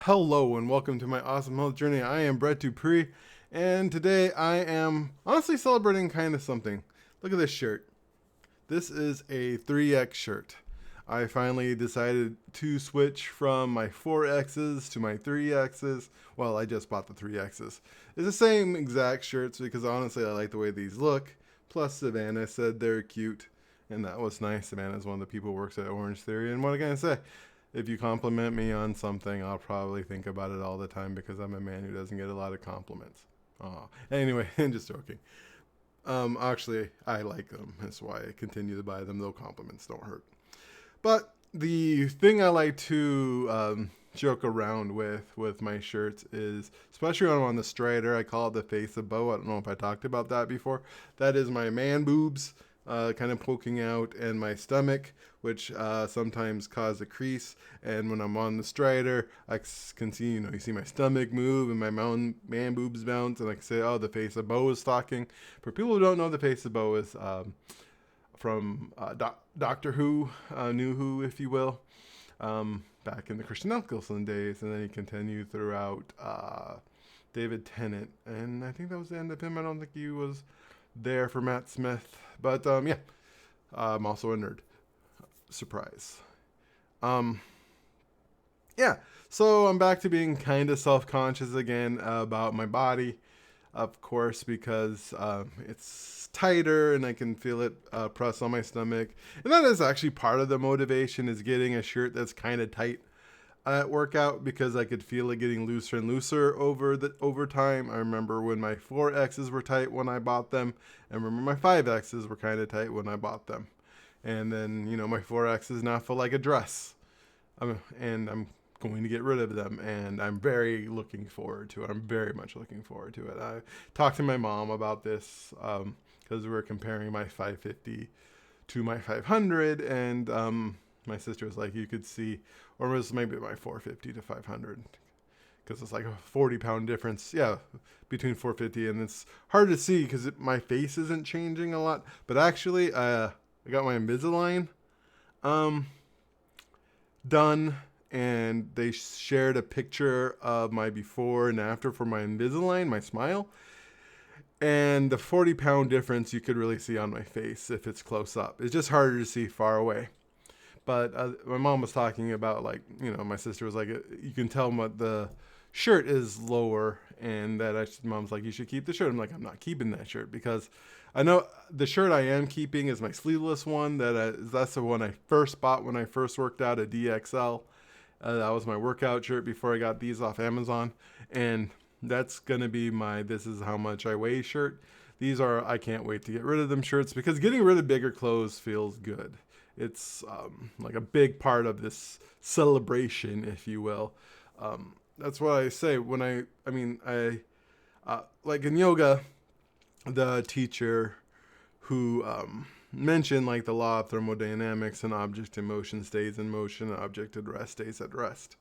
Hello and welcome to my awesome health journey. I am Brett Dupree, and today I am honestly celebrating kind of something. Look at this shirt. This is a 3X shirt. I finally decided to switch from my 4X's to my 3X's. Well, I just bought the 3X's. It's the same exact shirts because honestly I like the way these look. Plus Savannah said they're cute, and that was nice. Savannah's one of the people who works at Orange Theory, and what can I say? If you compliment me on something, I'll probably think about it all the time because I'm a man who doesn't get a lot of compliments. Aw. Anyway, I'm just joking. Actually, I like them. That's why I continue to buy them, though compliments don't hurt. But the thing I like to joke around with my shirts is, especially when I'm on the strider, I call it the face of bow. I don't know if I talked about that before. That is my man boobs kind of poking out, and my stomach, which sometimes cause a crease. And when I'm on the strider, I can see, you see my stomach move and my man boobs bounce, and I can say, oh, the face of bow is talking. For people who don't know, the face of bow is from Doctor Who, New Who, if you will, back in the Christian Eccleston days, and then he continued throughout David Tennant, and I think that was the end of him. I don't think he was there for Matt Smith, but yeah, I'm also a nerd. Surprise. Um, yeah, so I'm back to being kind of self-conscious again about my body, of course, because it's tighter and I can feel it press on my stomach. And that is actually part of the motivation, is getting a shirt that's kind of tight at workout, because I could feel it getting looser and looser over time. I remember when my 4X's were tight when I bought them, and remember my 5X's were kind of tight when I bought them. And then, my 4X's now feel like a dress. And I'm going to get rid of them, and I'm very looking forward to it. I'm very much looking forward to it. I talked to my mom about this because we were comparing my 550 to my 500, and my sister was like, you could see, or it was maybe my 450 to 500, because it's like a 40-pound difference, yeah, between 450, and it's hard to see because my face isn't changing a lot. But actually, I got my Invisalign done, and they shared a picture of my before and after for my Invisalign, my smile. And the 40-pound difference you could really see on my face if it's close up. It's just harder to see far away. But my mom was talking about, like, my sister was like, you can tell what the shirt is lower, and that mom's like, you should keep the shirt. I'm like, I'm not keeping that shirt, because I know the shirt I am keeping is my sleeveless one. That's the one I first bought when I first worked out at DXL. That was my workout shirt before I got these off Amazon. And that's going to be my "this is how much I weigh" shirt. I can't wait to get rid of them shirts, because getting rid of bigger clothes feels good. It's like a big part of this celebration, if you will. That's what I say when I like in yoga, the teacher who mentioned, like, the law of thermodynamics, and object in motion stays in motion, and object at rest stays at rest.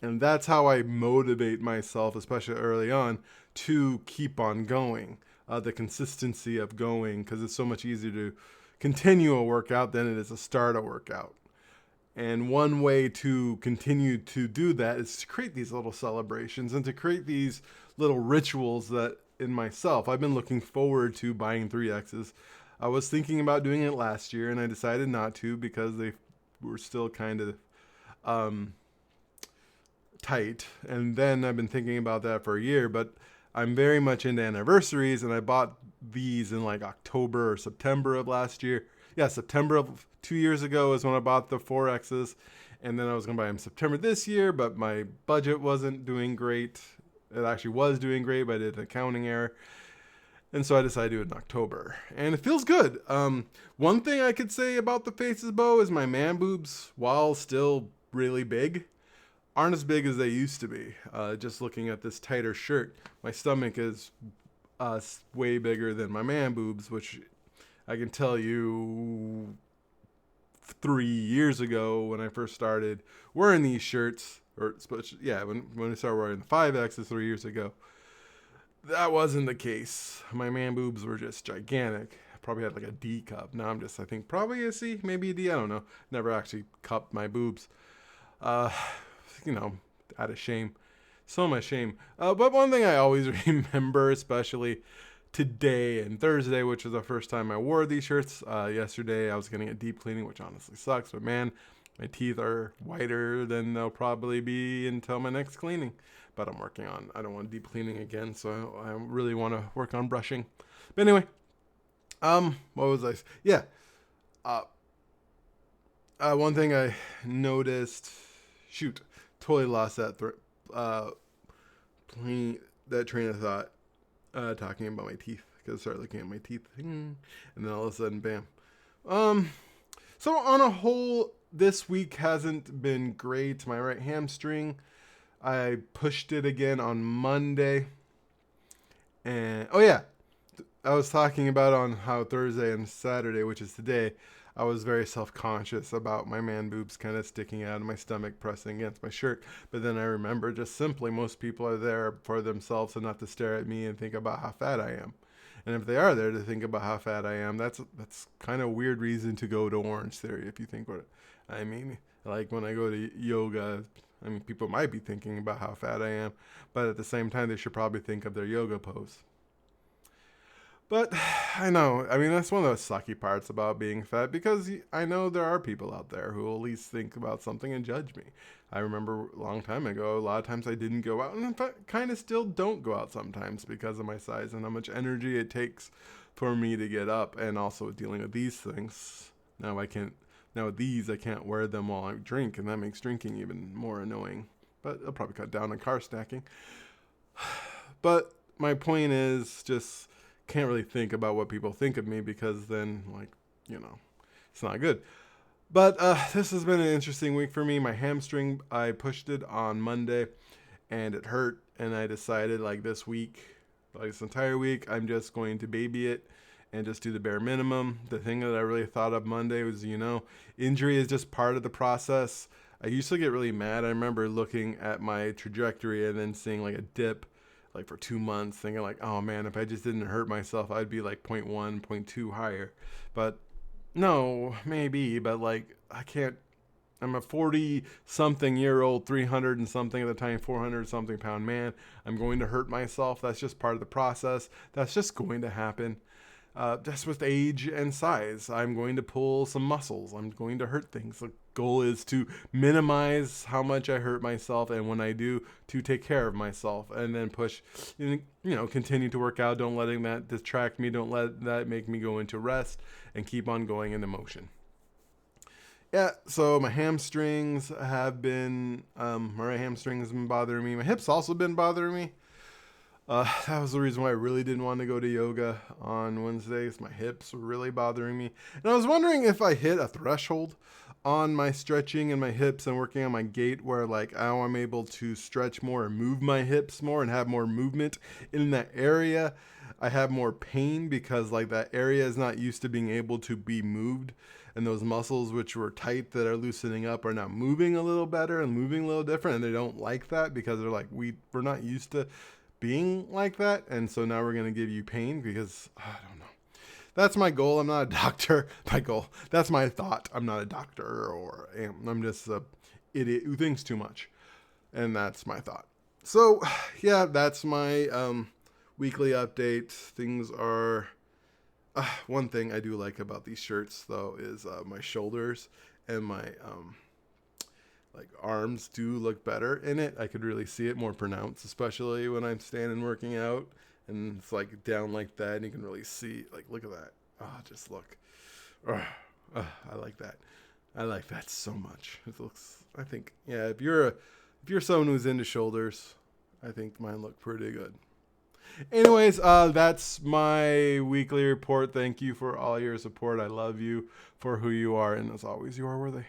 And that's how I motivate myself, especially early on, to keep on going. The consistency of going, because it's so much easier to continue a workout than it is to start a workout. And one way to continue to do that is to create these little celebrations and to create these little rituals that in myself. I've been looking forward to buying 3X's. I was thinking about doing it last year, and I decided not to because they were still kind of tight. And then I've been thinking about that for a year, but I'm very much into anniversaries, and I bought these in like October or September of last year. Yeah, September of 2 years ago is when I bought the 4X's, and then I was going to buy them September this year, but my budget wasn't doing great. It actually was doing great, but I did an accounting error. And so I decided to do it in October. And it feels good. One thing I could say about the Faces Bow is my man boobs, while still really big, aren't as big as they used to be. Just looking at this tighter shirt, my stomach is way bigger than my man boobs, which I can tell you 3 years ago when I first started wearing these shirts, or yeah, when I started wearing the 5X's 3 years ago, that wasn't the case. My man boobs were just gigantic. I probably had like a D cup. Now I'm just, I think, probably a C, maybe a D. I don't know. Never actually cupped my boobs. Uh, Out of shame. So much shame. But one thing I always remember, especially today and Thursday, which was the first time I wore these shirts. Yesterday, I was getting a deep cleaning, which honestly sucks. But man, my teeth are whiter than they'll probably be until my next cleaning. But I'm working on. I don't want deep cleaning again, so I really want to work on brushing. But anyway, what was I? Yeah. Uh, one thing I noticed. Shoot, totally lost that. That train of thought. Talking about my teeth because I started looking at my teeth, and then all of a sudden, bam. So on a whole, this week hasn't been great. My right hamstring, I pushed it again on Monday, and oh yeah, I was talking about on how Thursday and Saturday, which is today, I was very self-conscious about my man boobs kind of sticking out of my stomach, pressing against my shirt. But then I remember just simply most people are there for themselves and not to stare at me and think about how fat I am. And if they are there to think about how fat I am, that's kind of a weird reason to go to Orange Theory if you think what I mean. Like when I go to yoga, I mean, people might be thinking about how fat I am, but at the same time, they should probably think of their yoga pose. But I know, I mean, that's one of the sucky parts about being fat because I know there are people out there who will at least think about something and judge me. I remember a long time ago, a lot of times I didn't go out, and in fact, kind of still don't go out sometimes because of my size and how much energy it takes for me to get up, and also dealing with these things. Now with these, I can't wear them while I drink, and that makes drinking even more annoying. But I'll probably cut down on car stacking. But my point is just can't really think about what people think of me because then, like, it's not good. But this has been an interesting week for me. My hamstring, I pushed it on Monday and it hurt. And I decided, like, this entire week, I'm just going to baby it and just do the bare minimum. The thing that I really thought of Monday was, injury is just part of the process. I used to get really mad. I remember looking at my trajectory and then seeing, like, a dip like for 2 months, thinking like, oh man, if I just didn't hurt myself, I'd be like 0.1, 0.2 higher. But no, maybe, but like I can't. I'm a 40-something-year-old, 300 and something at the time, 400-something pound man. I'm going to hurt myself. That's just part of the process. That's just going to happen. Just with age and size, I'm going to pull some muscles. I'm going to hurt things. The goal is to minimize how much I hurt myself, and when I do, to take care of myself, and then push, continue to work out. Don't letting that distract me. Don't let that make me go into rest, and keep on going into motion. Yeah, so my hamstrings have been, my right hamstring has been bothering me. My hips also been bothering me. That was the reason why I really didn't want to go to yoga on Wednesdays. My hips were really bothering me. And I was wondering if I hit a threshold on my stretching and my hips and working on my gait where like now I'm able to stretch more and move my hips more and have more movement in that area. I have more pain because like that area is not used to being able to be moved. And those muscles which were tight that are loosening up are now moving a little better and moving a little different. And they don't like that because they're like, we're not used to being like that, and so now we're going to give you pain because I don't know. That's my goal. I'm not a doctor. That's my thought. I'm not a doctor, or I'm just a idiot who thinks too much, and that's my thought. So yeah, that's my weekly update. Things are one thing I do like about these shirts though is my shoulders and my like arms do look better in it. I could really see it more pronounced, especially when I'm standing working out and it's like down like that and you can really see, like, look at that. Just look. I like that. I like that so much. It looks, I think, yeah, if you're someone who's into shoulders, I think mine look pretty good. Anyways, that's my weekly report. Thank you for all your support. I love you for who you are, and as always, you are worthy.